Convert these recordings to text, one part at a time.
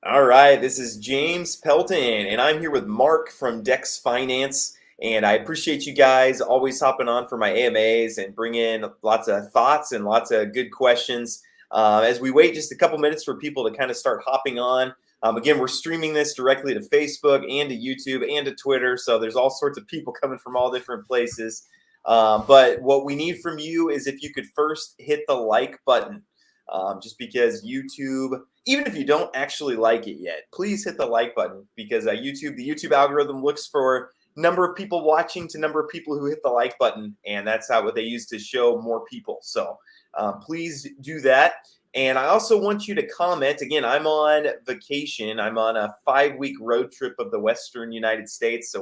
All right, this is James Pelton, and I'm here with Mark from DEX Finance. And I appreciate you guys always hopping on for my AMAs and bring in lots of thoughts and lots of good questions. As we wait just a couple minutes for people to kind of start hopping on. Again, we're streaming this directly to Facebook and to YouTube and to Twitter. So there's all sorts of people coming from all different places. But what we need from you is if you could first hit the like button, just because YouTube, even if you don't actually like it yet, please hit the like button because the YouTube algorithm looks for number of people watching to number of people who hit the like button, and that's how what they use to show more people. So please do that. And I also want you to comment. Again, I'm on vacation. I'm on a 5-week road trip of the Western United States. So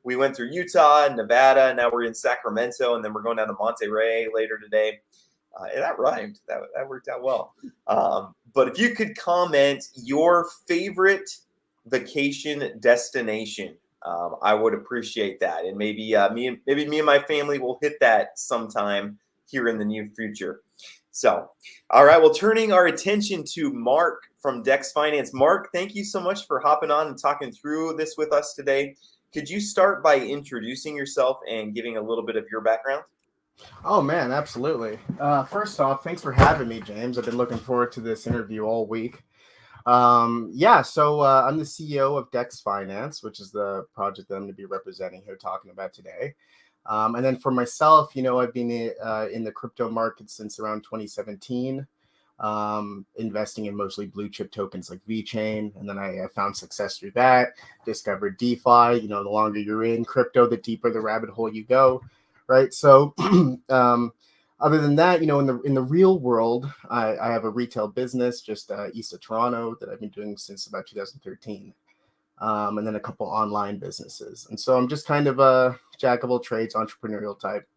we went through Utah, Nevada, now we're in Sacramento, and then we're going down to Monterey later today. That rhymed. That worked out well. But if you could comment your favorite vacation destination, I would appreciate that. And maybe me and my family will hit that sometime here in the near future. So, all right. Well, turning our attention to Mark from DEX Finance. Mark, thank you so much for hopping on and talking through this with us today. Could you start by introducing yourself and giving a little bit of your background? Oh man, absolutely. First off, thanks for having me, James. I've been looking forward to this interview all week. So I'm the CEO of Dex Finance, which is the project that I'm going to be representing here, talking about today. And then for myself, I've been in the crypto market since around 2017, investing in mostly blue chip tokens like VeChain. And then I found success through that, discovered DeFi. The longer you're in crypto, the deeper the rabbit hole you go. Right. So other than that, in the real world, I have a retail business just east of Toronto that I've been doing since about 2013. And then a couple online businesses. And so I'm just kind of a jack of all trades, entrepreneurial type.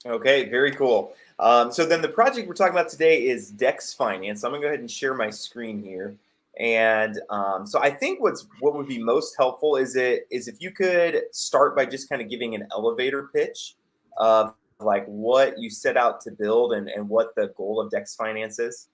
Okay, very cool. So then the project we're talking about today is DEX Finance. I'm gonna go ahead and share my screen here. And so I think what would be most helpful is if you could start by just kind of giving an elevator pitch of like what you set out to build and what the goal of DEX Finance is.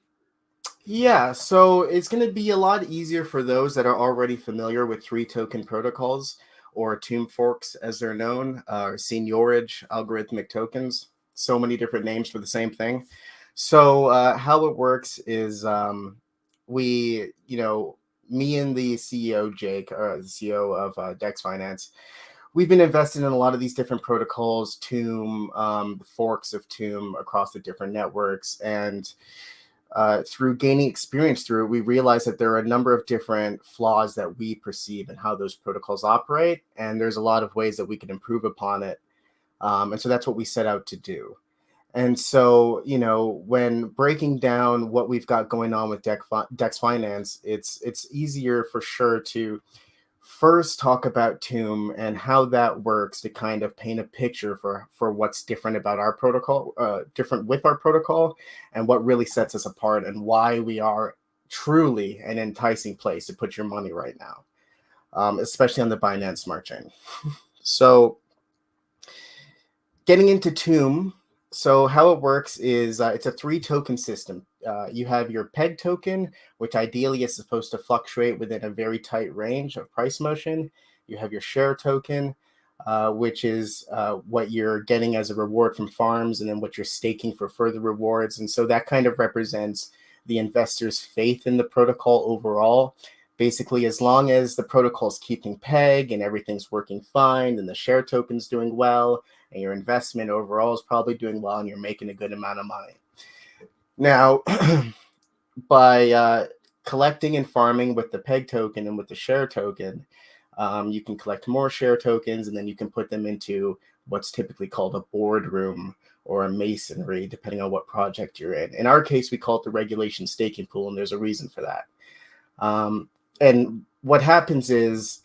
Yeah, so it's going to be a lot easier for those that are already familiar with three token protocols or tomb forks as they're known, or seigniorage algorithmic tokens. So many different names for the same thing. So how it works is me and the CEO, Jake, the CEO of Dex Finance, we've been invested in a lot of these different protocols, Tomb, the forks of Tomb across the different networks. And through gaining experience through it, we realize that there are a number of different flaws that we perceive in how those protocols operate. And there's a lot of ways that we can improve upon it. And so that's what we set out to do. And so, when breaking down what we've got going on with Dex Finance, it's easier for sure to first talk about Tomb and how that works to kind of paint a picture for what's different about our protocol, different with our protocol, and what really sets us apart and why we are truly an enticing place to put your money right now, especially on the Binance Smart Chain. So getting into Tomb, so how it works is it's a 3-token system. You have your peg token, which ideally is supposed to fluctuate within a very tight range of price motion. You have your share token, which is what you're getting as a reward from farms, and then what you're staking for further rewards. And so that kind of represents the investor's faith in the protocol overall. Basically, as long as the protocol is keeping peg and everything's working fine, and the share token's doing well, and your investment overall is probably doing well, and you're making a good amount of money. Now, by collecting and farming with the peg token and with the share token, you can collect more share tokens, and then you can put them into what's typically called a boardroom or a masonry, depending on what project you're in. In our case, we call it the regulation staking pool, and there's a reason for that. And what happens is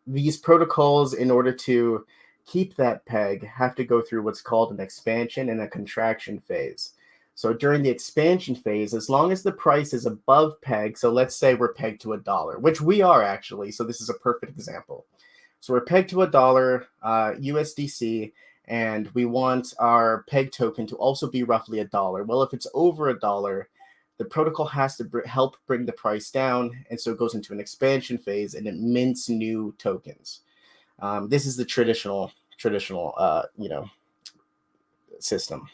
these protocols, in order to keep that peg, have to go through what's called an expansion and a contraction phase. So during the expansion phase, as long as the price is above peg, so let's say we're pegged to $1, which we are actually, so this is a perfect example. So we're pegged to $1 USDC, and we want our peg token to also be roughly $1. Well, if it's over $1, the protocol has to help bring the price down, and so it goes into an expansion phase and it mints new tokens. This is the traditional system.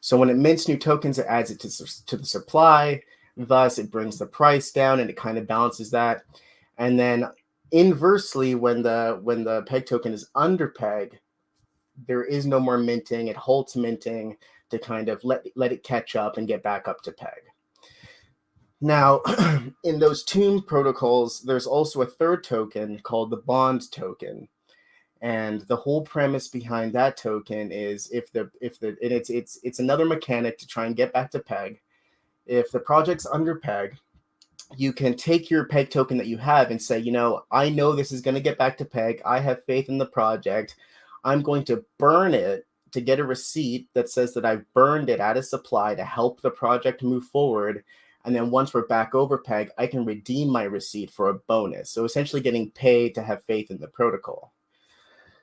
So when it mints new tokens, it adds it to the supply. Thus, it brings the price down and it kind of balances that. And then inversely, when the peg token is under peg, there is no more minting. It halts minting to kind of let it catch up and get back up to peg. Now, in those tomb protocols, there's also a third token called the bond token. And the whole premise behind that token is it's another mechanic to try and get back to peg. If the project's under peg, you can take your peg token that you have and say, I know this is going to get back to peg. I have faith in the project. I'm going to burn it to get a receipt that says that I've burned it out of supply to help the project move forward. And then once we're back over peg, I can redeem my receipt for a bonus. So essentially getting paid to have faith in the protocol.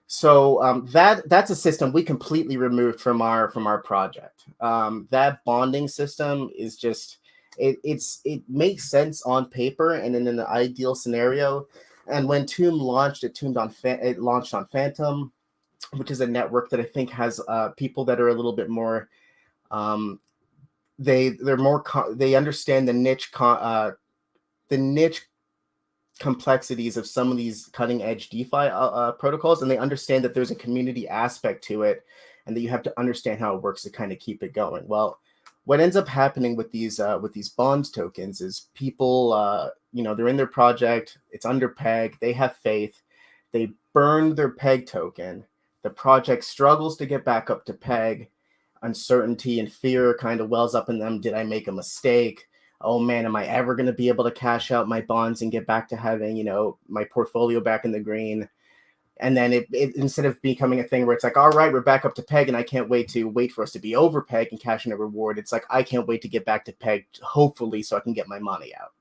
So that's a system we completely removed from our project. That bonding system is just it makes sense on paper and in an ideal scenario. And when Tomb launched, it launched on Phantom, which is a network that I think has people that are a little bit more they understand the niche complexities of some of these cutting edge DeFi protocols, and they understand that there's a community aspect to it and that you have to understand how it works to kind of keep it going. Well, what ends up happening with these bond tokens is people, they're in their project, it's under peg, they have faith, they burn their peg token, the project struggles to get back up to peg, uncertainty and fear kind of wells up in them. Did I make a mistake? Oh man, am I ever going to be able to cash out my bonds and get back to having, my portfolio back in the green? And then it instead of becoming a thing where it's like, all right, we're back up to peg and I can't wait for us to be over peg and cash in a reward. It's like, I can't wait to get back to peg, hopefully, so I can get my money out.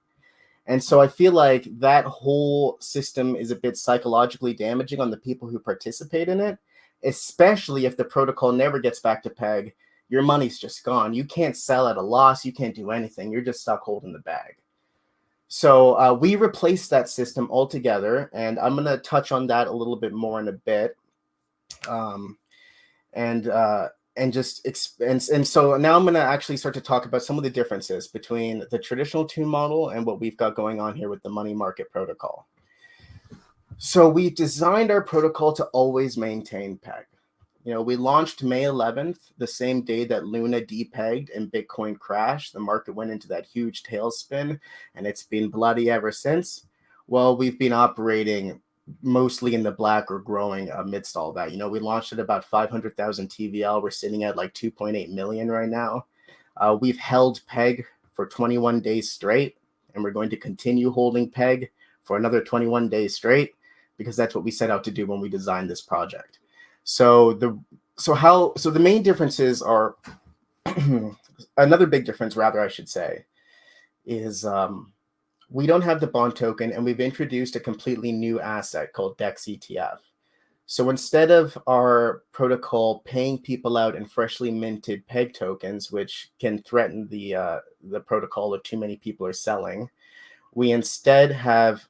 And so I feel like that whole system is a bit psychologically damaging on the people who participate in it, especially if the protocol never gets back to peg. Your money's just gone. You can't sell at a loss. You can't do anything. You're just stuck holding the bag. So we replaced that system altogether, and I'm going to touch on that a little bit more in a bit. So now I'm going to actually start to talk about some of the differences between the traditional Tomb model and what we've got going on here with the money market protocol. So we designed our protocol to always maintain peg. We launched May 11th, the same day that Luna depegged and Bitcoin crashed. The market went into that huge tailspin, and it's been bloody ever since. Well, we've been operating mostly in the black or growing amidst all that. We launched at about 500,000 TVL. We're sitting at like 2.8 million right now. We've held peg for 21 days straight, and we're going to continue holding peg for another 21 days straight because that's what we set out to do when we designed this project. So the main differences are another big difference, rather, I should say, is we don't have the bond token, and we've introduced a completely new asset called Dex Etf. So instead of our protocol paying people out in freshly minted peg tokens, which can threaten the protocol if too many people are selling, we instead have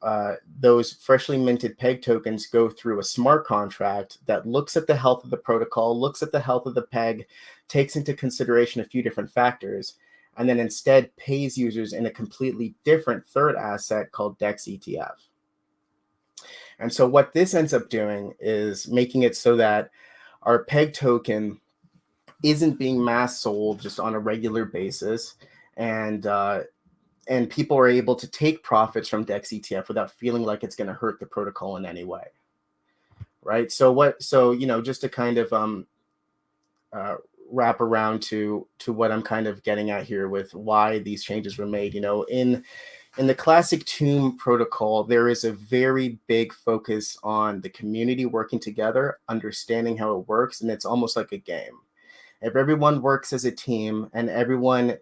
those freshly minted peg tokens go through a smart contract that looks at the health of the protocol, looks at the health of the peg, takes into consideration a few different factors, and then instead pays users in a completely different third asset called Dex Etf. And so what this ends up doing is making it so that our peg token isn't being mass sold just on a regular basis, and people are able to take profits from Dex Etf without feeling like it's going to hurt the protocol in any way, right? So just to kind of wrap around to what I'm kind of getting at here with why these changes were made. In the classic Tomb protocol, there is a very big focus on the community working together, understanding how it works, and it's almost like a game. If everyone works as a team and everyone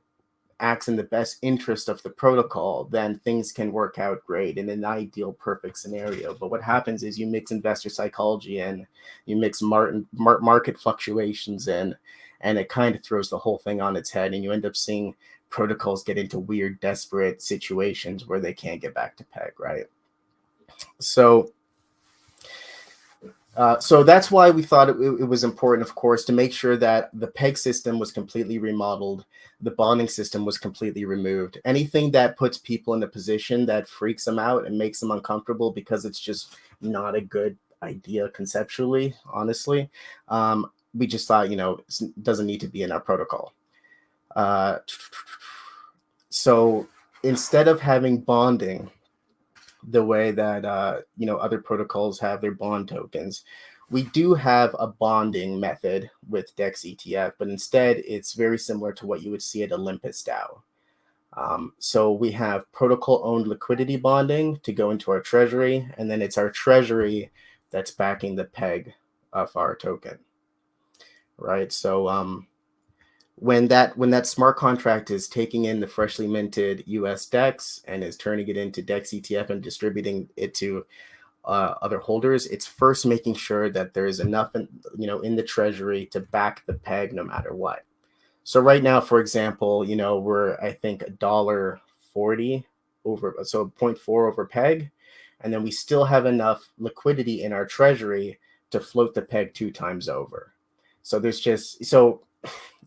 acts in the best interest of the protocol, then things can work out great in an ideal perfect scenario. But what happens is you mix investor psychology in, you mix market fluctuations in, and it kind of throws the whole thing on its head, and you end up seeing protocols get into weird, desperate situations where they can't get back to peg, right? So that's why we thought it was important, of course, to make sure that the peg system was completely remodeled, the bonding system was completely removed. Anything that puts people in a position that freaks them out and makes them uncomfortable because it's just not a good idea conceptually, honestly, we just thought, it doesn't need to be in our protocol. So instead of having bonding the way that other protocols have their bond tokens, we do have a bonding method with Dex Etf, but instead it's very similar to what you would see at Olympus DAO. So we have protocol-owned liquidity bonding to go into our treasury, and then it's our treasury that's backing the peg of our token, right? So when that smart contract is taking in the freshly minted US DEX and is turning it into Dex ETF and distributing it to other holders, it's first making sure that there is enough in the treasury to back the peg no matter what. So right now, for example, we're, I think, $1.40 over, so 0.4 over peg, and then we still have enough liquidity in our treasury to float the peg 2 times over. So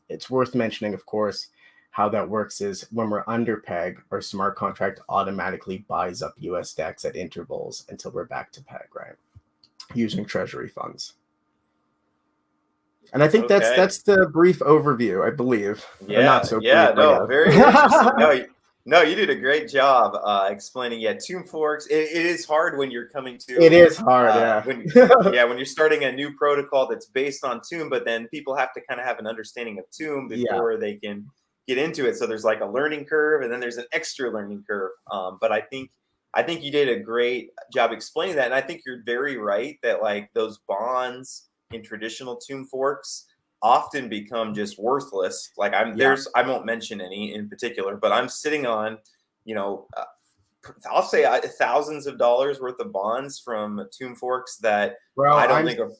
it's worth mentioning, of course, how that works is when we're under peg, our smart contract automatically buys up US DEX at intervals until we're back to peg, right? Using treasury funds. And I think that's the brief overview, I believe. Yeah, or not so yeah, brief, no, very interesting. No, you did a great job explaining. Yeah, tomb forks. It is hard when you're coming to. It is hard, yeah. When you're starting a new protocol that's based on tomb, but then people have to kind of have an understanding of tomb before they can get into it. So there's like a learning curve, and then there's an extra learning curve. But I think you did a great job explaining that, and I think you're very right that like those bonds in traditional tomb forks often become just worthless. Like I won't mention any in particular, but I'm sitting on, I'll say thousands of dollars worth of bonds from tomb forks that I don't think are.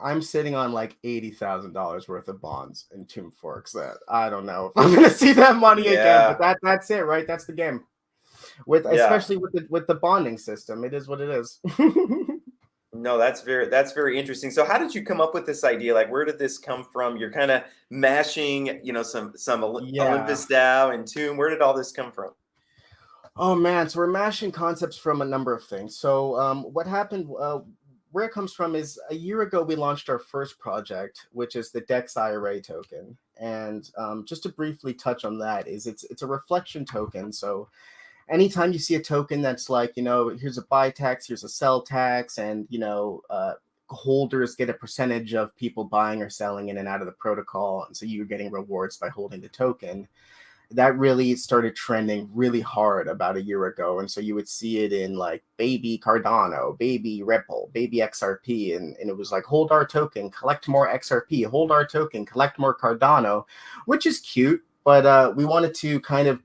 I'm sitting on like $80,000 worth of bonds in tomb forks that I don't know if I'm going to see that money again. But that's it, right? That's the game. Especially with the bonding system, it is what it is. No, that's very interesting. So how did you come up with this idea? Like, where did this come from? You're kind of mashing, some Olympus DAO and Tomb. Where did all this come from? Oh man, so we're mashing concepts from a number of things. So what happened? Where it comes from is a year ago we launched our first project, which is the Dex IRA token. And just to briefly touch on that, it's a reflection token. So anytime you see a token that's like, here's a buy tax, here's a sell tax, and, holders get a percentage of people buying or selling in and out of the protocol. And so you're getting rewards by holding the token. That really started trending really hard about a year ago. And so you would see it in like baby Cardano, baby Ripple, baby XRP. And it was like, hold our token, collect more XRP, hold our token, collect more Cardano, which is cute. But we wanted to kind of,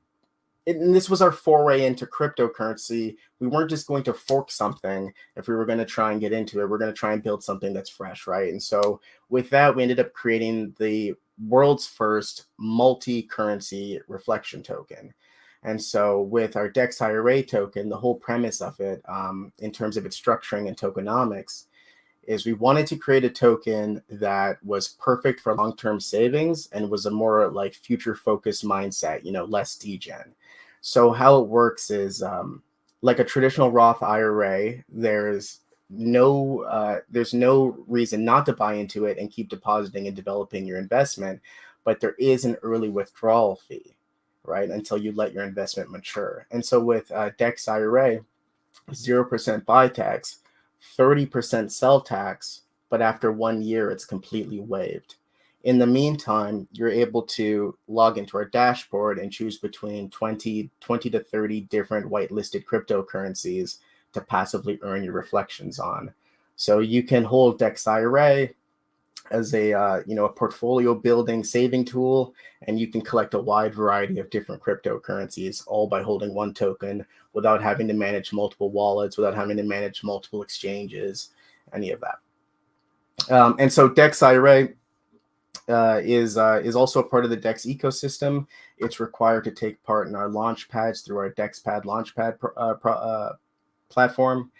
and this was our foray into cryptocurrency. We weren't just going to fork something if we were going to try and get into it. We're going to try and build something that's fresh, right? And so with that, we ended up creating the world's first multi-currency reflection token. And so with our Dex IRA token, the whole premise of it, in terms of its structuring and tokenomics, is we wanted to create a token that was perfect for long-term savings and was a more like future-focused mindset, less degen. So how it works is like a traditional Roth IRA, there's no reason not to buy into it and keep depositing and developing your investment, but there is an early withdrawal fee, right, until you let your investment mature. And so with Dex IRA, 0% buy tax, 30% sell tax, but after 1 year, it's completely waived. In the meantime, you're able to log into our dashboard and choose between 20 to 30 different whitelisted cryptocurrencies to passively earn your reflections on. So you can hold Dex IRA as a portfolio building saving tool, and you can collect a wide variety of different cryptocurrencies, all by holding one token without having to manage multiple wallets, without having to manage multiple exchanges, any of that. And so Dex IRA, is also a part of the DEX ecosystem. It's required to take part in our launch pads through our DexPad Launchpad platform,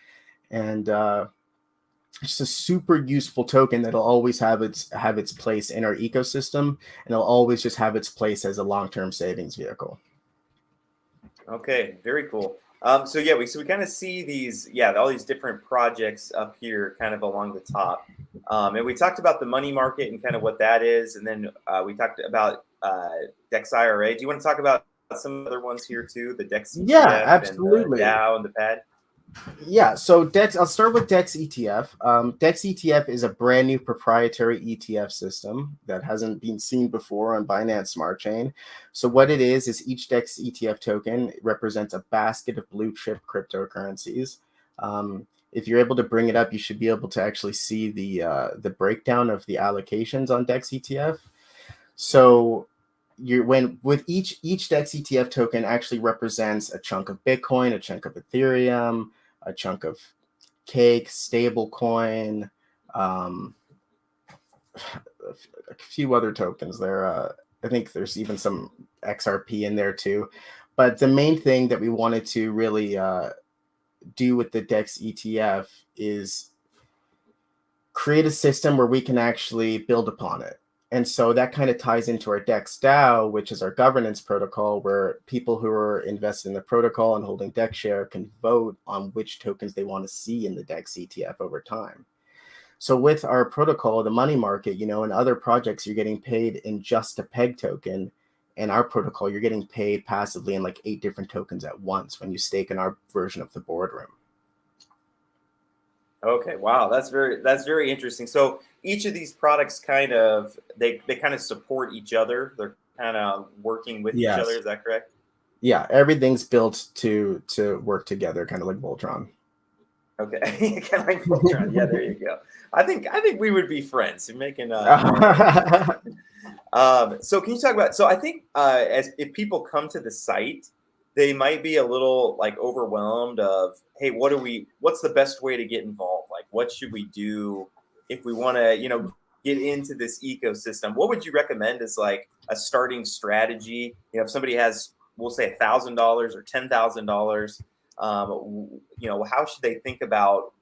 and it's a super useful token that'll always have its place in our ecosystem, and it'll always just have its place as a long-term savings vehicle. Okay, very cool. So yeah, we kind of see these, all these different projects up here, kind of along the top, and we talked about the money market and kind of what that is, and then we talked about Dex IRA. Do you want to talk about some other ones here too, the Dex Yeah, ETF and the absolutely. DAO and the pad? Yeah, so Dex, I'll start with Dex ETF. Dex ETF is a brand new proprietary ETF system that hasn't been seen before on Binance Smart Chain. So what it is each Dex ETF token represents a basket of blue chip cryptocurrencies. If you're able to bring it up, you should be able to actually see the breakdown of the allocations on Dex ETF. So with each Dex ETF token actually represents a chunk of Bitcoin, a chunk of Ethereum, a chunk of Cake, stablecoin, a few other tokens there. I think there's even some XRP in there too. But the main thing that we wanted to really do with the Dex ETF is create a system where we can actually build upon it. And so that kind of ties into our Dex DAO, which is our governance protocol, where people who are invested in the protocol and holding Dex share can vote on which tokens they want to see in the Dex ETF over time. So with our protocol, the money market, in other projects, you're getting paid in just a peg token. In our protocol, you're getting paid passively in like 8 different tokens at once when you stake in our version of the boardroom. Okay, wow, that's very interesting. So each of these products kind of they kind of support each other. They're kind of working with each other. Yes. Is that correct? Yeah, everything's built to work together, kind of like Voltron. Okay, kind of like Voltron. Yeah, there you go. I think we would be friends. You're making so can you talk about? So I think as if people come to the site, they might be a little like overwhelmed of, hey, what's the best way to get involved? Like, what should we do if we want to, get into this ecosystem? What would you recommend as like a starting strategy? If somebody has, we'll say $1,000 or $10,000, how should they think about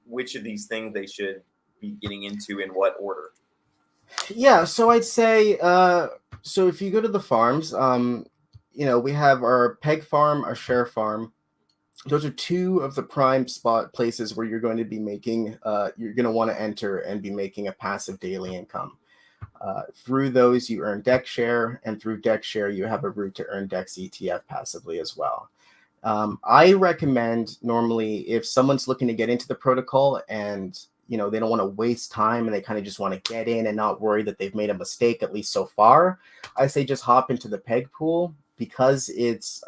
which of these things they should be getting into in what order? Yeah, so I'd say, so if you go to the farms, we have our peg farm, our share farm. Those are 2 of the prime spot places where you're going to be making, you're going to want to enter and be making a passive daily income. Through those, you earn Dex share, and through Dex share, you have a route to earn Dex ETF passively as well. I recommend normally if someone's looking to get into the protocol and they don't want to waste time and they kind of just want to get in and not worry that they've made a mistake, at least so far, I say just hop into the peg pool, because it's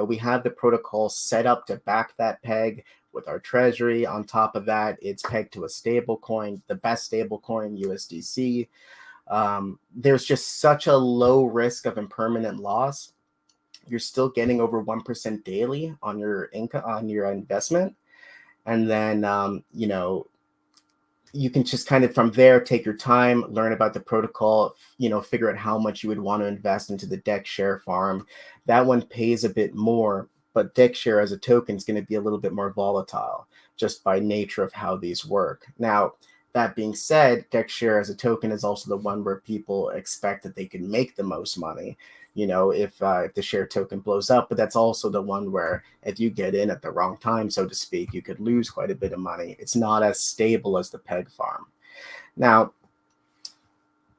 we have the protocol set up to back that peg with our treasury. On top of that, it's pegged to a stable coin, the best stable coin, USDC. There's just such a low risk of impermanent loss. You're still getting over 1% daily on your income, on your investment. And then you can just kind of from there take your time, learn about the protocol, figure out how much you would want to invest into the Dex share farm. That one pays a bit more, but Dex share as a token is going to be a little bit more volatile just by nature of how these work. Now, that being said, Dex share as a token is also the one where people expect that they can make the most money, if the share token blows up. But that's also the one where if you get in at the wrong time, so to speak, you could lose quite a bit of money. It's not as stable as the peg farm. Now,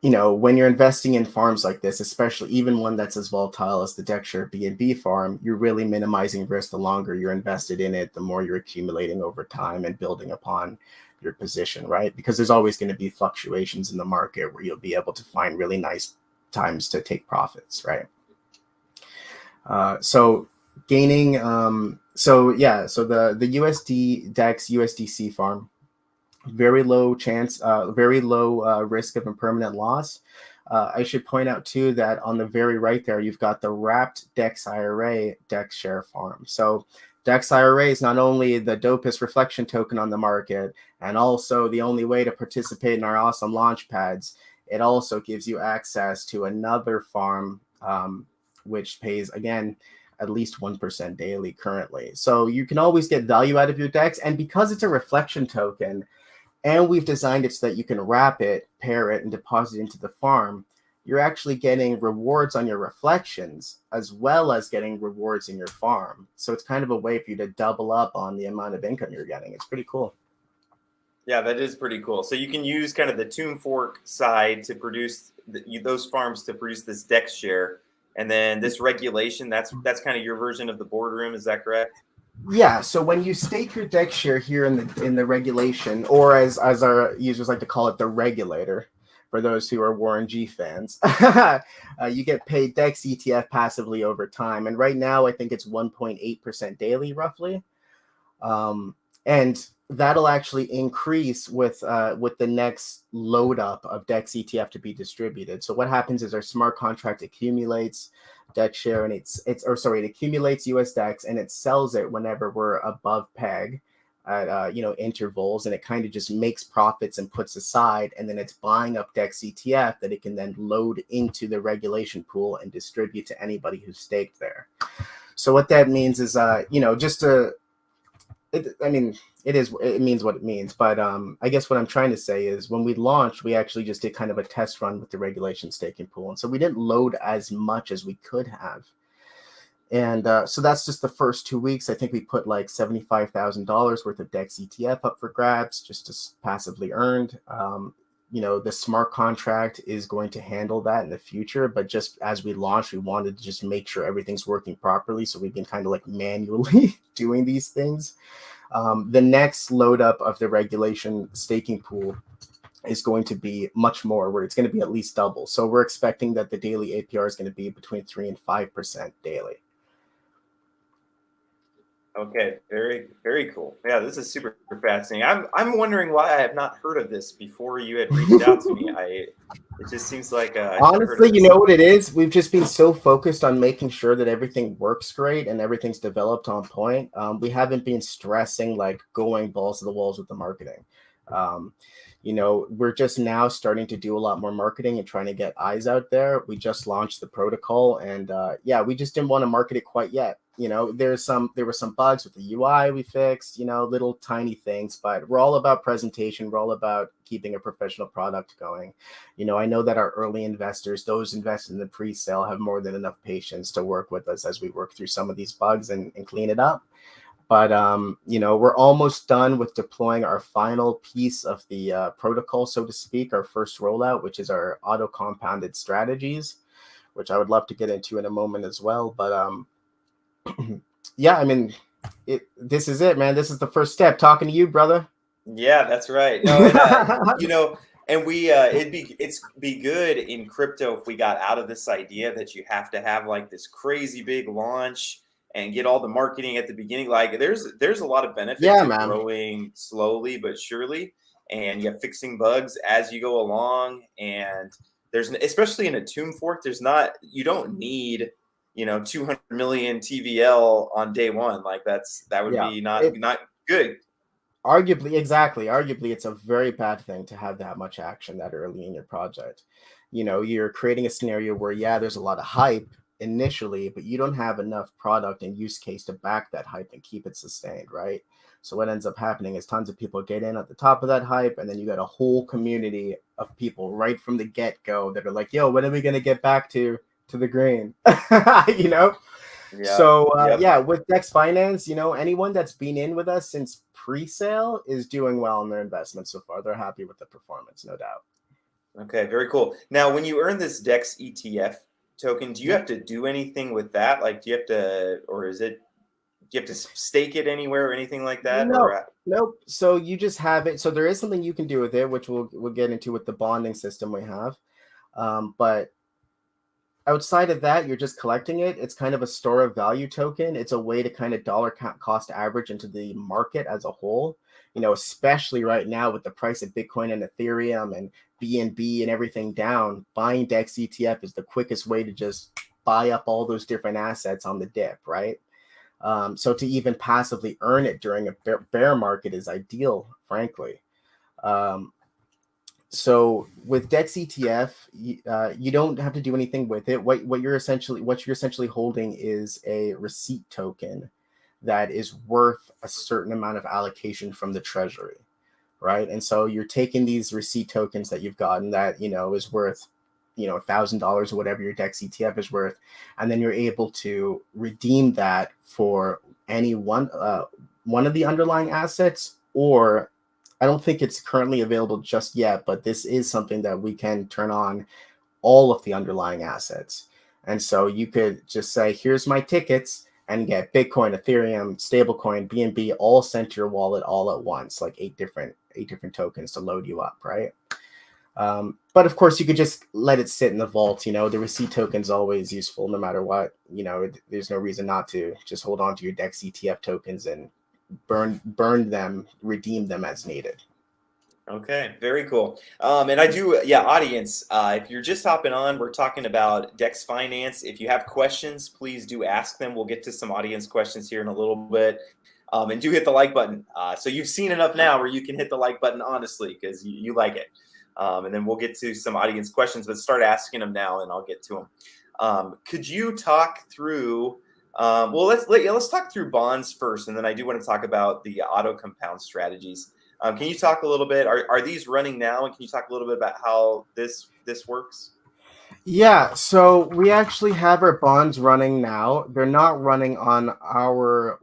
when you're investing in farms like this, especially even one that's as volatile as the Dex share BNB farm, you're really minimizing risk. The longer you're invested in it, the more you're accumulating over time and building upon your position, right? Because there's always going to be fluctuations in the market where you'll be able to find really nice times to take profits, right? So gaining, the USD Dex USDC farm, very low chance, very low risk of impermanent loss. I should point out too that on the very right there, you've got the wrapped Dex IRA Dex share farm. So Dex IRA is not only the dopest reflection token on the market and also the only way to participate in our awesome launch pads. it also gives you access to another farm, which pays, again, at least 1% daily currently. So you can always get value out of your DEX. And because it's a reflection token, and we've designed it so that you can wrap it, pair it, and deposit it into the farm, you're actually getting rewards on your reflections as well as getting rewards in your farm. So it's kind of a way for you to double up on the amount of income you're getting. It's pretty cool. Yeah, that is pretty cool. So you can use kind of the Tomb Fork side to produce those farms to produce this DEX share, and then this regulation. That's kind of your version of the boardroom. Is that correct? Yeah. So when you stake your DEX share here in the regulation, or as our users like to call it, the regulator, for those who are Warren G fans, you get paid DEX ETF passively over time, and right now I think it's 1.8% daily, roughly. And that'll actually increase with the next load up of DEX ETF to be distributed. So what happens is our smart contract accumulates DEX share, and it accumulates US DEX and it sells it whenever we're above peg at intervals, and it kind of just makes profits and puts aside, and then it's buying up DEX ETF that it can then load into the regulation pool and distribute to anybody who's staked there. So what that means is it means what it means. But I guess what I'm trying to say is when we launched, we actually just did kind of a test run with the regulation staking pool. And so we didn't load as much as we could have. And so that's just the first 2 weeks. I think we put like $75,000 worth of DEX ETF up for grabs, just to passively earned. The smart contract is going to handle that in the future. But just as we launched, we wanted to just make sure everything's working properly. So we've been kind of like manually doing these things. The next load up of the regulation staking pool is going to be much more, where it's going to be at least double. So we're expecting that the daily APR is going to be between 3 and 5% daily. Okay, very, very cool. Yeah, this is super fascinating. I'm wondering why I have not heard of this before you had reached out to me. It just seems like honestly, you know what it is? We've just been so focused on making sure that everything works great and everything's developed on point. We haven't been stressing like going balls to the walls with the marketing. We're just now starting to do a lot more marketing and trying to get eyes out there. We just launched the protocol, and we just didn't want to market it quite yet. There were some bugs with the UI we fixed, little tiny things, but we're all about presentation. We're all about keeping a professional product going. I know that our early investors, those invested in the pre-sale, have more than enough patience to work with us as we work through some of these bugs and clean it up. But, we're almost done with deploying our final piece of the protocol, so to speak, our first rollout, which is our auto-compounded strategies, which I would love to get into in a moment as well. But this is it, man. This is the first step. Talking to you, brother. Yeah, that's right. No, and and it's be good in crypto if we got out of this idea that you have to have like this crazy big launch and get all the marketing at the beginning. Like there's a lot of benefit to growing slowly but surely, and fixing bugs as you go along. And especially in a Tomb Fork, you don't need 200 million TVL on day one. Like that would be not good. Arguably, it's a very bad thing to have that much action that early in your project. You're creating a scenario where there's a lot of hype initially, but you don't have enough product and use case to back that hype and keep it sustained, right? So what ends up happening is tons of people get in at the top of that hype, and then you got a whole community of people right from the get-go that are like, yo, when are we going to get back to the green? Yeah. So with DEX Finance, anyone that's been in with us since pre-sale is doing well in their investment so far. They're happy with the performance, no doubt. Okay, very cool. Now, when you earn this DEX ETF token, do you have to do anything with that? Like, do you have to stake it anywhere or anything like that? Nope. So you just have it. So there is something you can do with it, which we'll get into with the bonding system we have. But outside of that, you're just collecting it. It's kind of a store of value token. It's a way to kind of dollar cost average into the market as a whole, especially right now with the price of Bitcoin and Ethereum and BNB and everything down. Buying DEX ETF is the quickest way to just buy up all those different assets on the dip, right? So to even passively earn it during a bear market is ideal, frankly. So with Dex Etf, you don't have to do anything with it. What you're essentially holding is a receipt token that is worth a certain amount of allocation from the treasury, right? And so you're taking these receipt tokens that you've gotten that is worth $1,000 or whatever your Dex ETF is worth, and then you're able to redeem that for any one of the underlying assets. Or I don't think it's currently available just yet, but this is something that we can turn on all of the underlying assets. And so you could just say, here's my tickets, and get Bitcoin, Ethereum, stablecoin, BNB all sent to your wallet all at once, like eight different tokens to load you up, right? But of course, you could just let it sit in the vault. The receipt token is always useful no matter what. There's no reason not to just hold on to your DEX ETF tokens and burn them, redeem them as needed. Okay, very cool. And I do, yeah, audience, if you're just hopping on, we're talking about DEX Finance. If you have questions, please do ask them. We'll get to some audience questions here in a little bit. And do hit the like button. So you've seen enough now where you can hit the like button honestly because you like it. And then we'll get to some audience questions, but start asking them now and I'll get to them. Could you talk through, well, let's talk through bonds first. And then I do want to talk about the auto compound strategies. Can you talk a little bit? Are these running now? And can you talk a little bit about how this works? Yeah, so we actually have our bonds running now. They're not running on our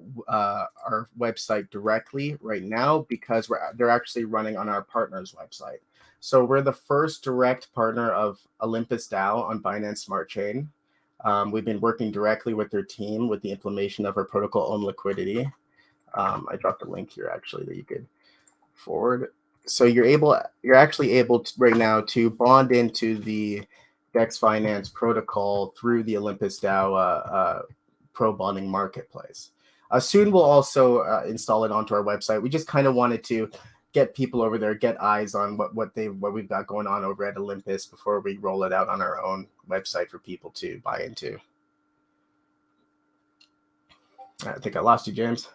website directly right now because they're actually running on our partner's website. So we're the first direct partner of Olympus DAO on Binance Smart Chain. We've been working directly with their team with the implementation of our protocol owned liquidity. I dropped a link here actually that you could forward. So you're actually able to, right now, to bond into the DEX Finance protocol through the Olympus DAO pro bonding marketplace. Soon we'll also install it onto our website. We just kind of wanted to get people over there, get eyes on what we've got going on over at Olympus before we roll it out on our own website for people to buy into. I think I lost you, James.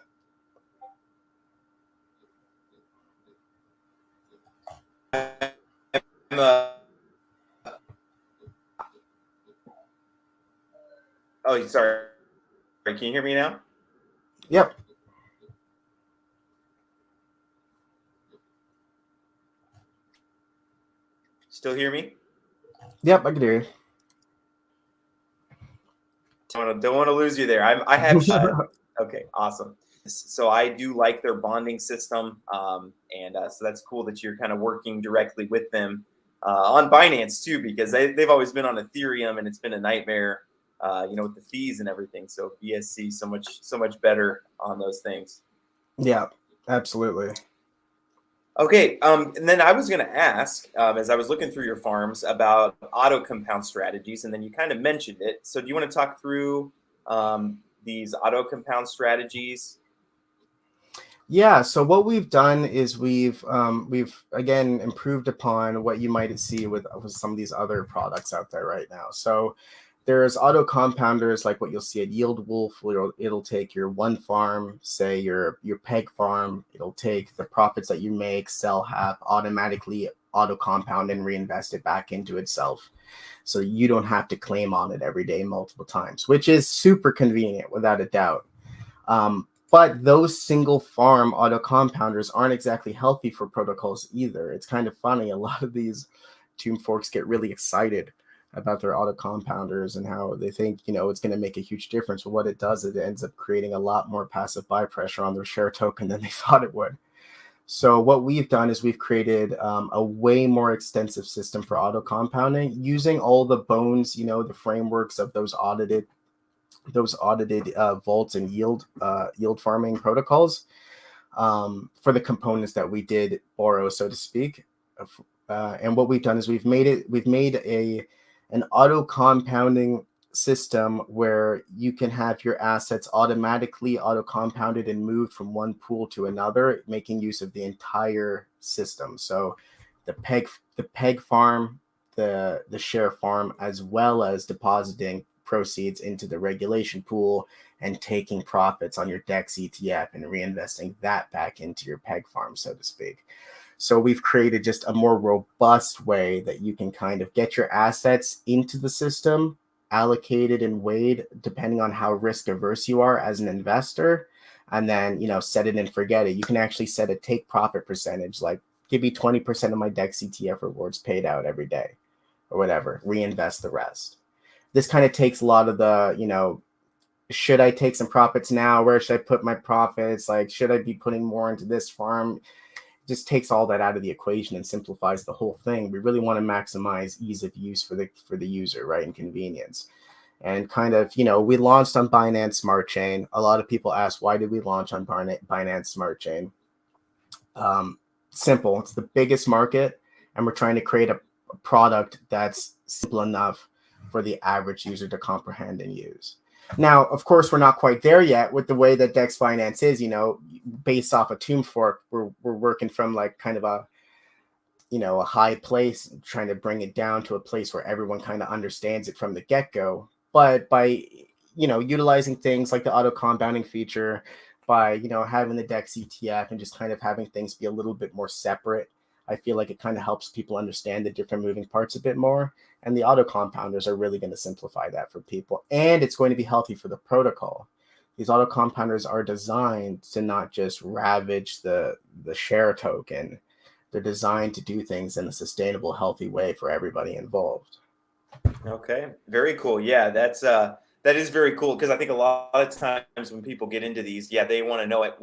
Oh, sorry. Can you hear me now? Yep. Still hear me? Yep, I can hear you. Don't want to lose you there. I have okay, awesome. So I do like their bonding system, and so that's cool that you're kind of working directly with them on Binance too, because they've always been on Ethereum, and it's been a nightmare, with the fees and everything. So BSC so much better on those things. Yeah, absolutely. Okay, and then I was going to ask, as I was looking through your farms, about auto compound strategies, and then you kind of mentioned it. So do you want to talk through these auto compound strategies? Yeah, so what we've done is we've again improved upon what you might see with some of these other products out there right now. So there's auto compounders like what you'll see at Yield Wolf, where it'll take your one farm, say your peg farm, it'll take the profits that you make, sell half, automatically auto compound and reinvest it back into itself. So you don't have to claim on it every day multiple times, which is super convenient without a doubt. But those single farm auto compounders aren't exactly healthy for protocols either. It's kind of funny. A lot of these tomb forks get really excited about their auto compounders and how they think, it's going to make a huge difference. But what it does, it ends up creating a lot more passive buy pressure on their share token than they thought it would. So what we've done is we've created a way more extensive system for auto compounding using all the bones, the frameworks of those audited vaults and yield farming protocols for the components that we did borrow, so to speak. And what we've done is we've made an auto compounding system where you can have your assets automatically auto compounded and moved from one pool to another, making use of the entire system. So the peg farm, the share farm, as well as depositing proceeds into the regulation pool and taking profits on your DEX ETF and reinvesting that back into your peg farm, so to speak. So we've created just a more robust way that you can kind of get your assets into the system, allocated and weighed depending on how risk averse you are as an investor, and then set it and forget it. You can actually set a take profit percentage, like give me 20% of my Dex ETF rewards paid out every day or whatever, reinvest the rest. This kind of takes a lot of the, should I take some profits now? Where should I put my profits? Like, should I be putting more into this farm? Just takes all that out of the equation and simplifies the whole thing. We really want to maximize ease of use for the user, right, and convenience. And kind of, we launched on Binance Smart Chain. A lot of people ask, why did we launch on Binance Smart Chain? Simple. It's the biggest market, and we're trying to create a product that's simple enough for the average user to comprehend and use. Now, of course, we're not quite there yet with the way that DEX Finance is, based off a tomb fork. We're working from like kind of a high place, trying to bring it down to a place where everyone kind of understands it from the get-go. But by, utilizing things like the auto compounding feature, by, having the Dex Etf and just kind of having things be a little bit more separate, I feel like it kind of helps people understand the different moving parts a bit more. And the auto compounders are really going to simplify that for people. And it's going to be healthy for the protocol. These auto compounders are designed to not just ravage the share token. They're designed to do things in a sustainable, healthy way for everybody involved. Okay, very cool. Yeah, that is very cool, because I think a lot of times when people get into these, they want to know it.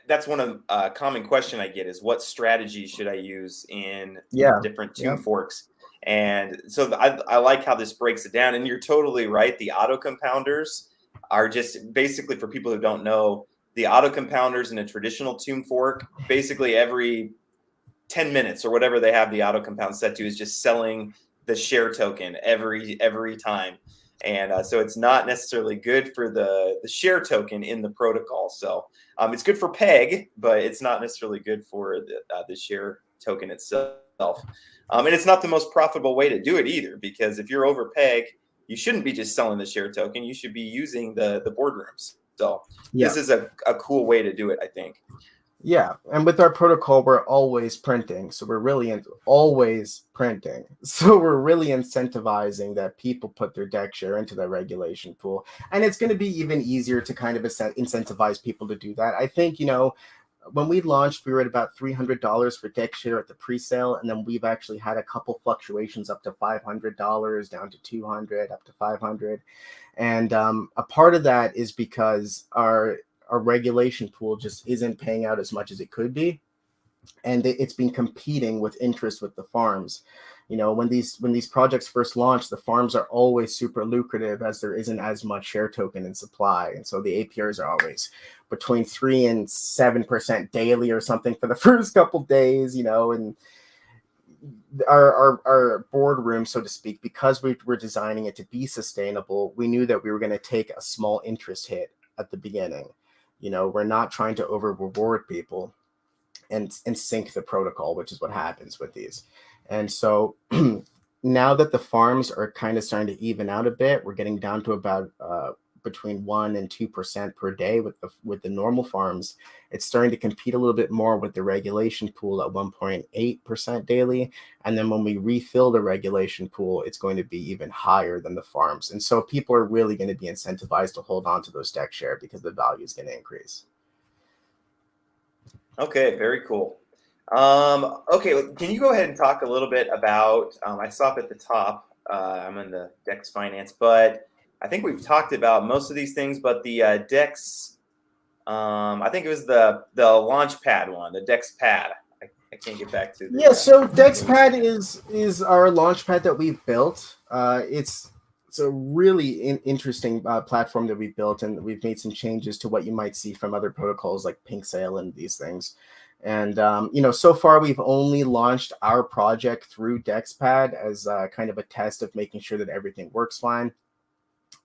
That's one of common question I get is, what strategy should I use in different tomb forks? And so I like how this breaks it down. And you're totally right. The auto compounders are just basically, for people who don't know, the auto compounders in a traditional tomb fork, basically every 10 minutes or whatever they have the auto compound set to, is just selling the share token every time. And so it's not necessarily good for the share token in the protocol. So it's good for PEG, but it's not necessarily good for the share token itself. And it's not the most profitable way to do it either, because if you're over PEG, you shouldn't be just selling the share token. You should be using the boardrooms. So this is a cool way to do it, I think. Yeah, and with our protocol, we're always printing. So we're really always printing. So we're really incentivizing that people put their DEX share into the regulation pool. And it's going to be even easier to kind of incentivize people to do that. I think, when we launched, we were at about $300 for DEX share at the pre-sale. And then we've actually had a couple fluctuations up to $500, down to $200, up to $500. And a part of that is because our regulation pool just isn't paying out as much as it could be, and it's been competing with interest with the farms. When these projects first launch, the farms are always super lucrative, as there isn't as much share token in supply, and so the APRs are always between 3 and 7% daily or something for the first couple days. And our boardroom, so to speak, because we were designing it to be sustainable, we knew that we were going to take a small interest hit at the beginning. We're not trying to over reward people and sink the protocol, which is what happens with these. And so now that the farms are kind of starting to even out a bit, we're getting down to about between 1% and 2% per day with the normal farms. It's starting to compete a little bit more with the regulation pool at 1.8% daily. And then when we refill the regulation pool, it's going to be even higher than the farms. And so people are really going to be incentivized to hold on to those DEX share because the value is going to increase. Okay, very cool. Okay, can you go ahead and talk a little bit about, I saw up at the top, I'm in the DEX Finance, but I think we've talked about most of these things, but the DEX, I think it was the launch pad one, the DEX pad. I can't get back to the, so DEX pad is our launch pad that we've built. It's a really interesting platform that we built, and we've made some changes to what you might see from other protocols like Pink Sale and these things. And so far we've only launched our project through DexPad as kind of a test of making sure that everything works fine.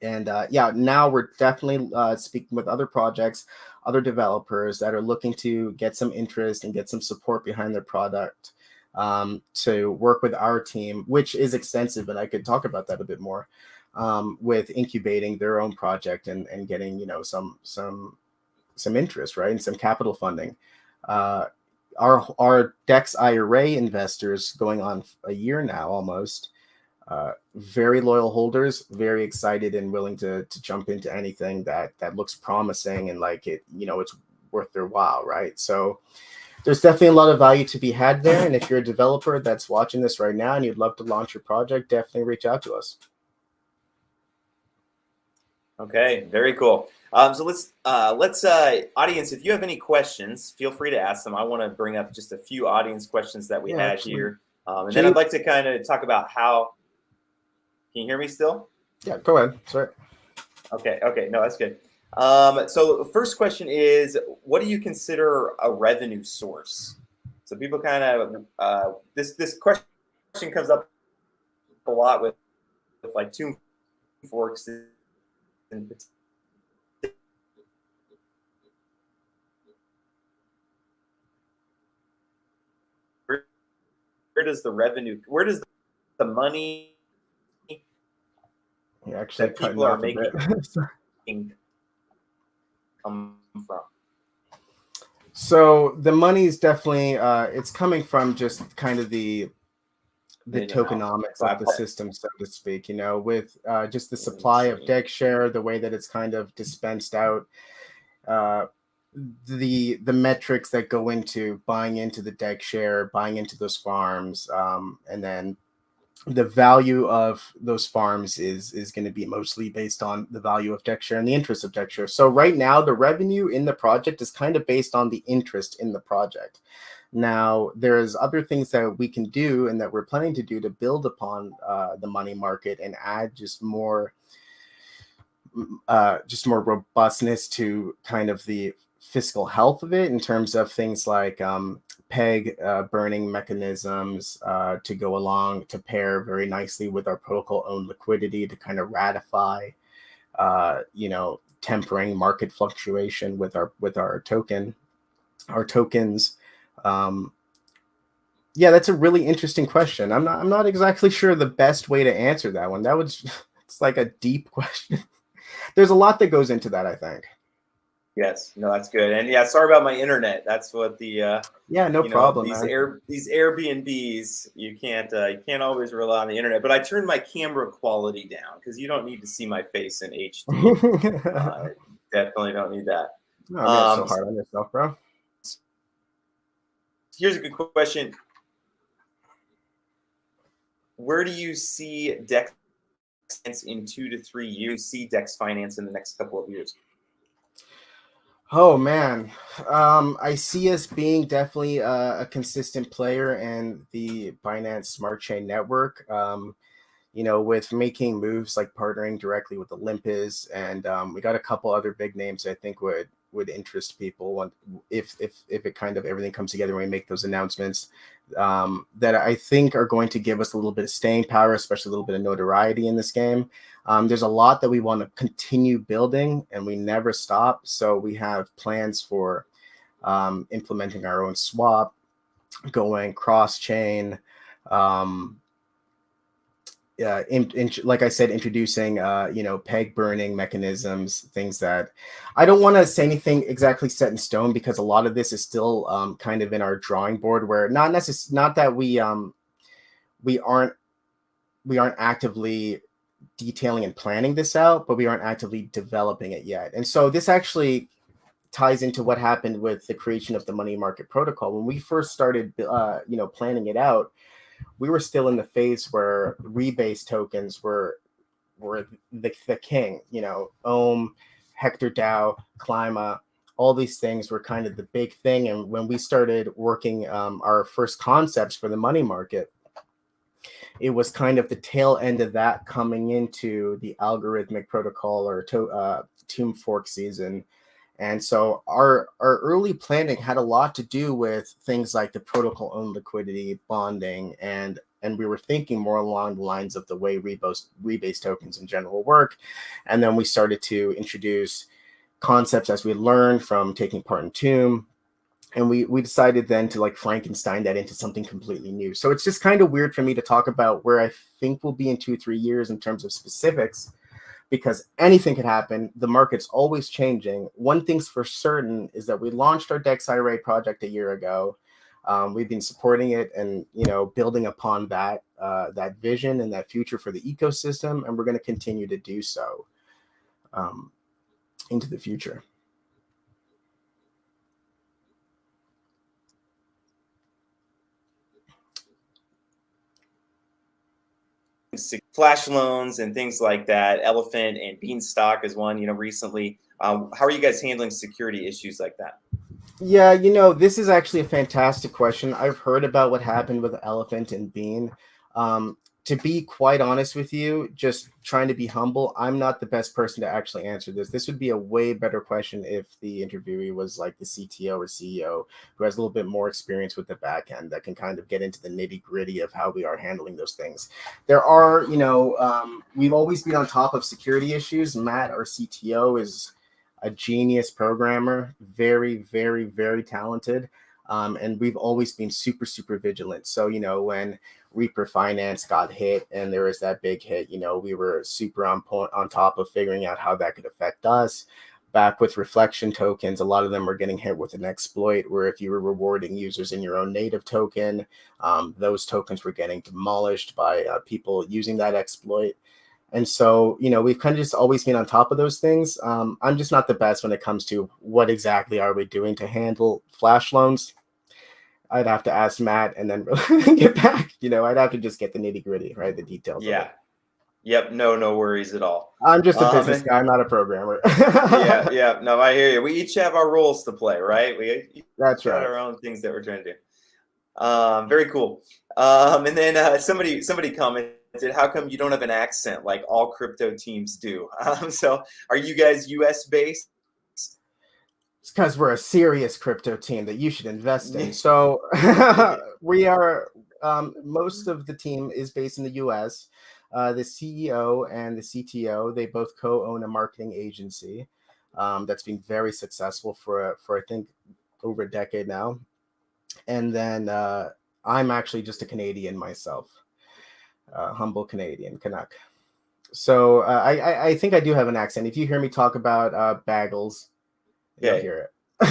And now we're definitely speaking with other projects, other developers that are looking to get some interest and get some support behind their product to work with our team, which is extensive, and I could talk about that a bit more, with incubating their own project and getting some interest, right, and some capital funding. our Dex IRA investors going on a year now almost. Very loyal holders, very excited and willing to jump into anything that looks promising and like it, it's worth their while, right? So there's definitely a lot of value to be had there. And if you're a developer that's watching this right now and you'd love to launch your project, definitely reach out to us. Okay, very cool. So let's audience, if you have any questions, feel free to ask them. I want to bring up just a few audience questions that we had here. And then I'd like to kind of talk about how, can you hear me still? Yeah, go ahead. Sorry. Okay, no, that's good. So the first question is, what do you consider a revenue source? So people kind of, this question comes up a lot with like tomb forks and where does the revenue, where does the money You're actually that cutting people are off a bit. making come from? So the money is definitely it's coming from just kind of the tokenomics of the system, so to speak, with just the supply of DEX share, the way that it's kind of dispensed out, the metrics that go into buying into the DEX share, buying into those farms, and then the value of those farms is going to be mostly based on the value of DEX share and the interest of DEX share. So right now, the revenue in the project is kind of based on the interest in the project. Now, there's other things that we can do and that we're planning to do to build upon the money market and add just more robustness to kind of the fiscal health of it in terms of things like peg burning mechanisms to go along to pair very nicely with our protocol owned liquidity to kind of ratify tempering market fluctuation with our tokens. Yeah, that's a really interesting question. I'm not exactly sure the best way to answer that one. It's like a deep question. There's a lot that goes into that, I think. Yes, no, that's good. And yeah, sorry about my internet. That's what the no problem. These Airbnbs, you can't always rely on the internet. But I turned my camera quality down because you don't need to see my face in HD. Definitely don't need that. No, so hard on yourself, bro. Here's a good question. Where do you see Dex in 2 to 3 years? See Dex Finance in the next couple of years? Oh man, I see us being definitely a consistent player in the Binance Smart Chain network. With making moves like partnering directly with Olympus, and we got a couple other big names I think would interest people if it kind of everything comes together when we make those announcements that I think are going to give us a little bit of staying power, especially a little bit of notoriety in this game. There's a lot that we want to continue building and we never stop. So we have plans for implementing our own swap, going cross-chain, like I said, introducing peg burning mechanisms, things that I don't want to say anything exactly set in stone because a lot of this is still kind of in our drawing board, where not that we aren't actively detailing and planning this out, but we aren't actively developing it yet. And so this actually ties into what happened with the creation of the money market protocol. When we first started planning it out, we were still in the phase where rebase tokens were the king. Ohm, Hector DAO, Clima, all these things were kind of the big thing. And when we started working our first concepts for the money market, it was kind of the tail end of that coming into the algorithmic protocol or tomb fork season. And so our early planning had a lot to do with things like the protocol owned liquidity, bonding, and we were thinking more along the lines of the way rebase tokens in general work. And then we started to introduce concepts as we learned from taking part in Tomb. And we decided then to like Frankenstein that into something completely new. So it's just kind of weird for me to talk about where I think we'll be in 2-3 years in terms of specifics, because anything could happen. The market's always changing. One thing's for certain is that we launched our Dex IRA project a year ago. We've been supporting it and, building upon that that vision and that future for the ecosystem, and we're going to continue to do so into the future. Flash loans and things like that. Elephant and Beanstalk is one, recently. How are you guys handling security issues like that? Yeah, this is actually a fantastic question. I've heard about what happened with Elephant and Bean. To be quite honest with you, just trying to be humble, I'm not the best person to actually answer this. This would be a way better question if the interviewee was like the CTO or CEO who has a little bit more experience with the back end that can kind of get into the nitty gritty of how we are handling those things. There are, we've always been on top of security issues. Matt, our CTO, is a genius programmer, very, very, very talented. And we've always been super, super vigilant. So, when Reaper Finance got hit and there was that big hit, we were super on top of figuring out how that could affect us. Back with reflection tokens, a lot of them are getting hit with an exploit where if you were rewarding users in your own native token, those tokens were getting demolished by people using that exploit. And so, we've kind of just always been on top of those things. I'm just not the best when it comes to what exactly are we doing to handle flash loans. I'd have to ask Matt and then get back. I'd have to just get the nitty gritty, right? The details. Yeah. Yep. No worries at all. I'm just a business guy. I'm not a programmer. Yeah. No, I hear you. We each have our roles to play, right? We each That's got right. our own things that we're trying to do. Very cool. And then somebody commented, how come you don't have an accent like all crypto teams do? So are you guys US based? It's because we're a serious crypto team that you should invest in. So we are, most of the team is based in the US. The CEO and the CTO, they both co-own a marketing agency that's been very successful for I think over a decade now. And then I'm actually just a Canadian myself, humble Canadian Canuck. So I think I do have an accent. If you hear me talk about bagels, you'll hear it.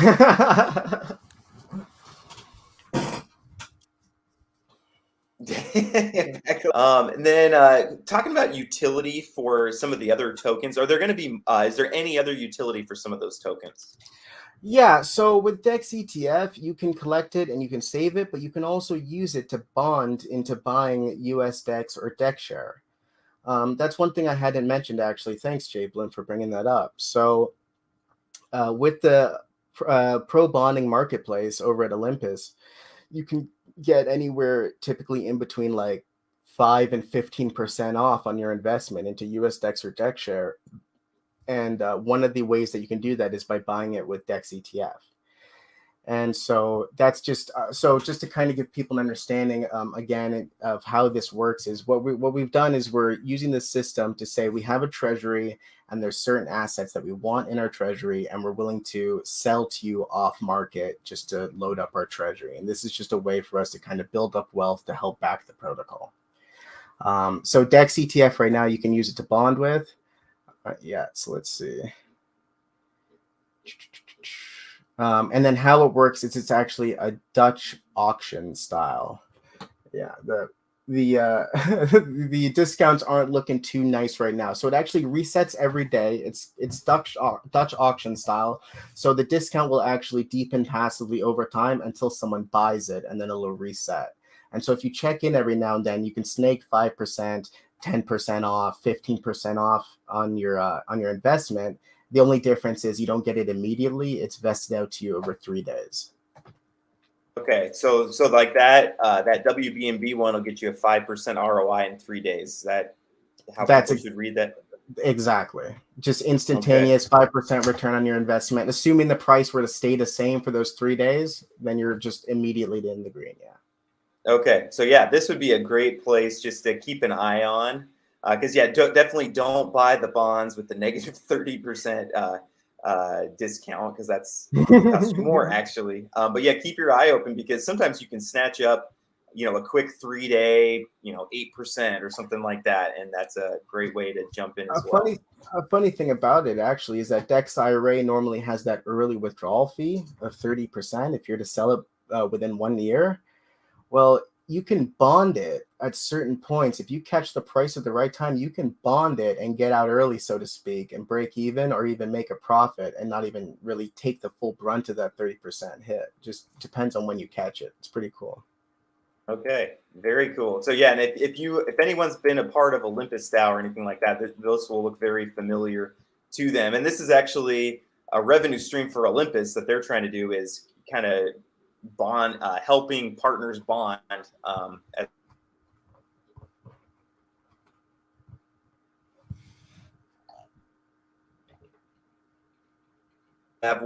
And then talking about utility for some of the other tokens, are there going to be is there any other utility for some of those tokens? Yeah, so with Dex Etf, you can collect it and you can save it, but you can also use it to bond into buying US Dex or Dex share. That's one thing I hadn't mentioned, actually. Thanks, Jablin, for bringing that up. So with the pro bonding marketplace over at Olympus, you can get anywhere typically in between like 5 and 15% off on your investment into US Dex or Dex share. And one of the ways that you can do that is by buying it with Dex Etf. And so that's just just to kind of give people an understanding again of how this works is what we've done is we're using the system to say we have a treasury and there's certain assets that we want in our treasury and we're willing to sell to you off market just to load up our treasury. And this is just a way for us to kind of build up wealth to help back the protocol. So Dex Etf right now you can use it to bond with. Yeah, so let's see. And then how it works is it's actually a Dutch auction style. Yeah, the the discounts aren't looking too nice right now. So it actually resets every day. It's Dutch auction style. So the discount will actually deepen passively over time until someone buys it, and then it'll reset. And so if you check in every now and then, you can snake 5%, 10% off, 15% off on your investment. The only difference is you don't get it immediately. It's vested out to you over 3 days. Okay, so like that WBNB one will get you a 5% ROI in 3 days. Is that how people should read that? Exactly. Just instantaneous 5% return on your investment. Assuming the price were to stay the same for those 3 days, then you're just immediately in the green. Yeah. Okay, so yeah, this would be a great place just to keep an eye on, because definitely don't buy the bonds with the negative 30% discount, because that's costs you more actually. But yeah, keep your eye open because sometimes you can snatch up, a quick 3-day, 8% or something like that, and that's a great way to jump in as well. A funny thing about it actually is that Dex IRA normally has that early withdrawal fee of 30% if you're to sell it within 1 year. Well, you can bond it at certain points. If you catch the price at the right time, you can bond it and get out early, so to speak, and break even or even make a profit and not even really take the full brunt of that 30% hit. Just depends on when you catch it. It's pretty cool. Okay, very cool. So yeah, and if anyone's been a part of Olympus DAO or anything like that, those will look very familiar to them. And this is actually a revenue stream for Olympus that they're trying to do, is kind of bond, helping partners bond. Have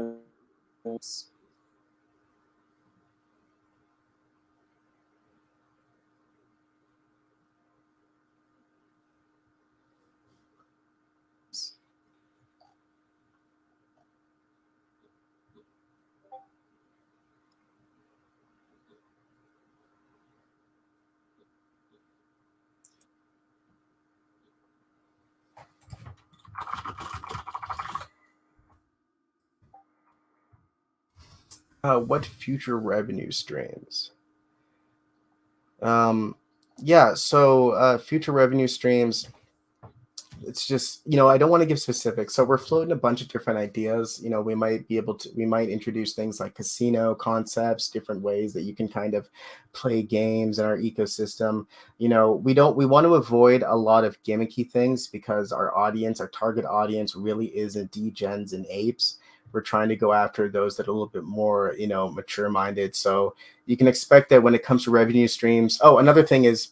What future revenue streams? Yeah, so future revenue streams, it's just, I don't want to give specifics. So we're floating a bunch of different ideas. We might introduce things like casino concepts, different ways that you can kind of play games in our ecosystem. We want to avoid a lot of gimmicky things because our target audience really isn't degens and apes. We're trying to go after those that are a little bit more, mature minded. So you can expect that when it comes to revenue streams. Oh, another thing is,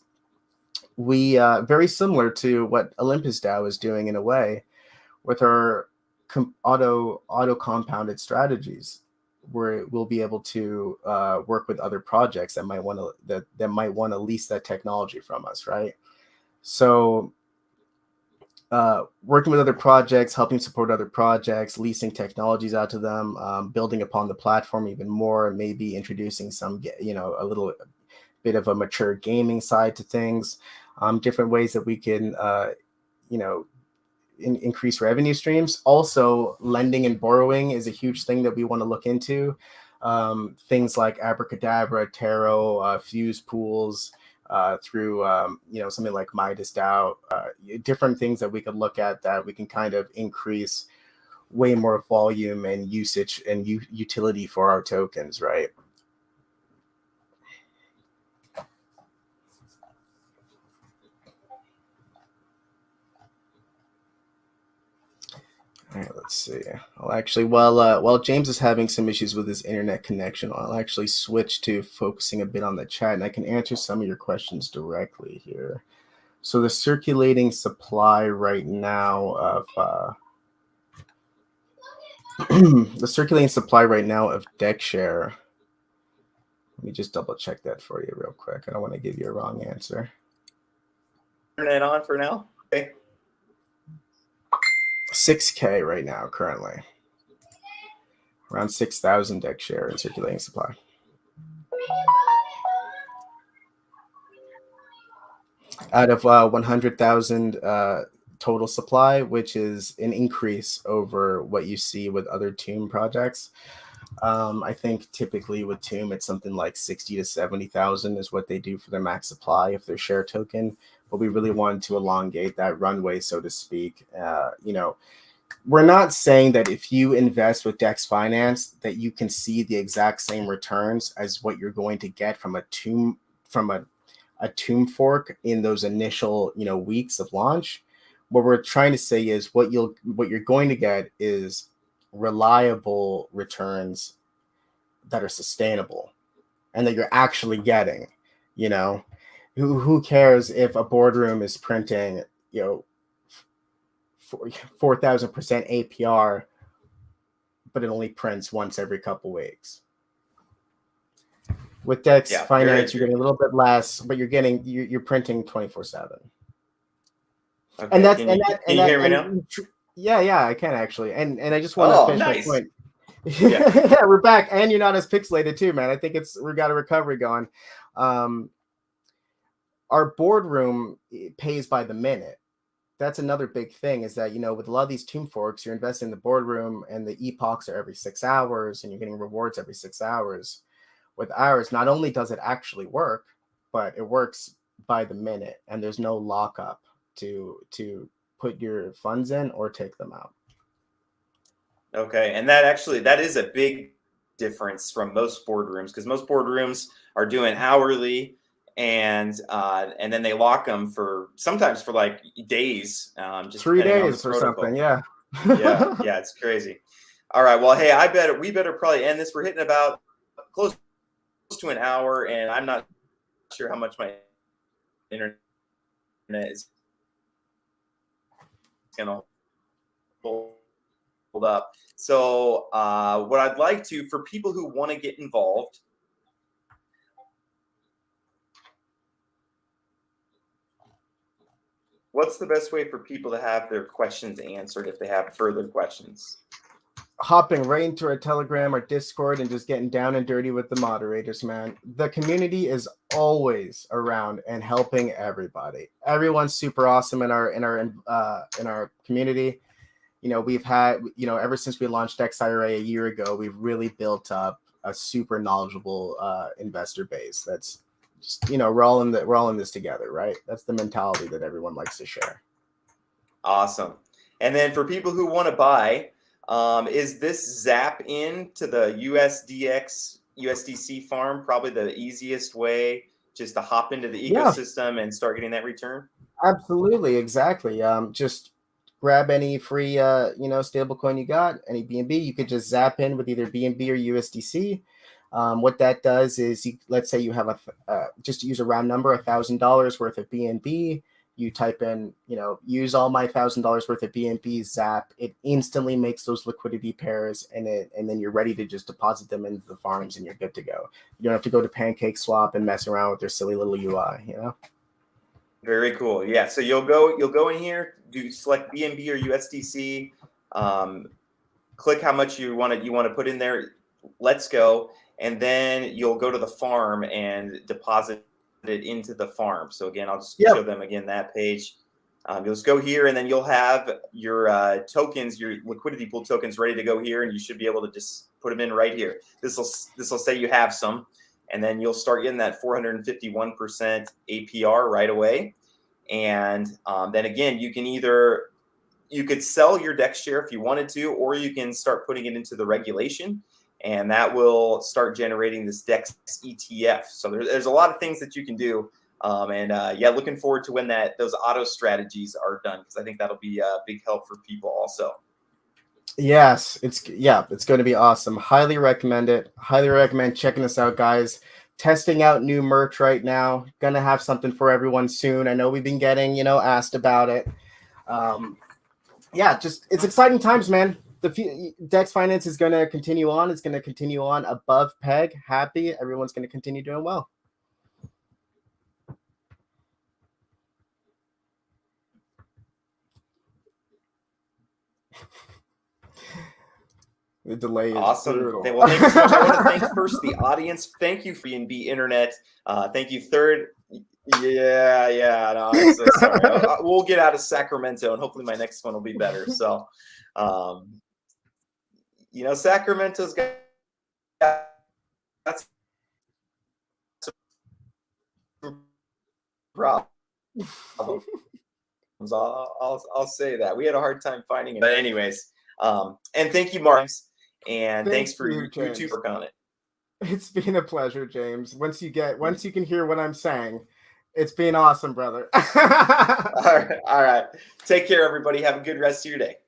we very similar to what Olympus DAO is doing in a way with our auto compounded strategies, where we'll be able to work with other projects that might want to lease that technology from us, right? So working with other projects, helping support other projects, leasing technologies out to them, building upon the platform even more, maybe introducing some, a little bit of a mature gaming side to things, different ways that we can, increase revenue streams. Also, lending and borrowing is a huge thing that we want to look into. Things like Abracadabra, Tarot, Fuse pools, through something like Midas DAO, different things that we could look at that we can kind of increase way more volume and usage and utility for our tokens, right? All right, let's see. I'll actually, while James is having some issues with his internet connection, I'll actually switch to focusing a bit on the chat, and I can answer some of your questions directly here. So the circulating supply right now of the circulating supply right now of DEX share. Let me just double check that for you real quick. I don't want to give you a wrong answer. internet on for now. Okay. 6K right now, currently. Around 6,000 DEX share in circulating supply. Out of 100,000 total supply, which is an increase over what you see with other Tomb projects. I think typically with Tomb, it's something like 60 to 70,000 is what they do for their max supply of their share token. But we really wanted to elongate that runway, so to speak. We're not saying that if you invest with DEX Finance that you can see the exact same returns as what you're going to get from a Tomb fork in those initial weeks of launch. What we're trying to say is what you're going to get is reliable returns that are sustainable and that you're actually getting. Who cares if a boardroom is printing 4,000% APR, but it only prints once every couple weeks. With DEX Finance, you're getting a little bit less, but you're printing 24/7. Okay. And that's can you hear me now? Yeah, I can actually. And I just want to finish nice. my point. Yeah, we're back, and you're not as pixelated too, man. I think we got a recovery going. Our boardroom pays by the minute. That's another big thing, is that with a lot of these Tomb forks, you're investing in the boardroom, and the epochs are every 6 hours, and you're getting rewards every 6 hours. With ours, not only does it actually work, but it works by the minute, and there's no lockup to put your funds in or take them out. Okay, and that is a big difference from most boardrooms, because most boardrooms are doing hourly, and then they lock them for sometimes for like days, just 3 depending on the days or something. protocol. Yeah. Yeah, it's crazy. All right, well, hey, we better probably end this. We're hitting about close to an hour, and I'm not sure how much my internet is gonna hold up. So what I'd like to, for people who want to get involved, what's the best way for people to have their questions answered if they have further questions? Hopping right into our Telegram or Discord and just getting down and dirty with the moderators, man. The community is always around and helping everybody. Everyone's super awesome in our community. You know, we've had, you know, ever since we launched Dex IRA a year ago, we've really built up a super knowledgeable investor base. That's just, you know, we're all in this together, right? That's the mentality that everyone likes to share. Awesome. And then for people who want to buy, is this zap in to the USDX USDC farm probably the easiest way, just to hop into the ecosystem and start getting that return? Absolutely, exactly. Just grab any free stablecoin you got, any BNB. You could just zap in with either BNB or USDC. What that does is, let's say you have just to use a round number, $1,000 worth of BNB. You type in, use all my $1,000 worth of BNB, zap. It instantly makes those liquidity pairs, and then you're ready to just deposit them into the farms, and you're good to go. You don't have to go to Pancake Swap and mess around with their silly little UI. Very cool. Yeah. So you'll go in here, you select BNB or USDC, click how much you want to put in there. Let's go. And then you'll go to the farm and deposit it into the farm. So again, I'll just show them again that page. You'll just go here, and then you'll have your tokens, your liquidity pool tokens ready to go here, and you should be able to just put them in right here. This will say you have some, and then you'll start getting that 451% APR right away. And then again, you could sell your DEX share if you wanted to, or you can start putting it into the regulation, and that will start generating this DEX Etf. So there's a lot of things that you can do. Looking forward to when those auto strategies are done, because I think that'll be a big help for people also. Yes, it's going to be awesome. Highly recommend it. Highly recommend checking this out, guys. Testing out new merch right now. Gonna have something for everyone soon. I know we've been getting, asked about it. It's exciting times, man. The DEX Finance is going to continue on. It's going to continue on above peg. Happy. Everyone's going to continue doing well. The delay is awesome. Brutal. Well, thank you so much. I want to thank first the audience. Thank you for BNB Internet. Thank you. Third, no, I'm so sorry. We'll get out of Sacramento, and hopefully my next one will be better. So, Sacramento's got some problems. I'll say that. We had a hard time finding it. But anyways, and thank you, Mark. And thanks for your YouTube work on it. It's been a pleasure, James. Once you can hear what I'm saying, it's been awesome, brother. All right. Take care, everybody. Have a good rest of your day.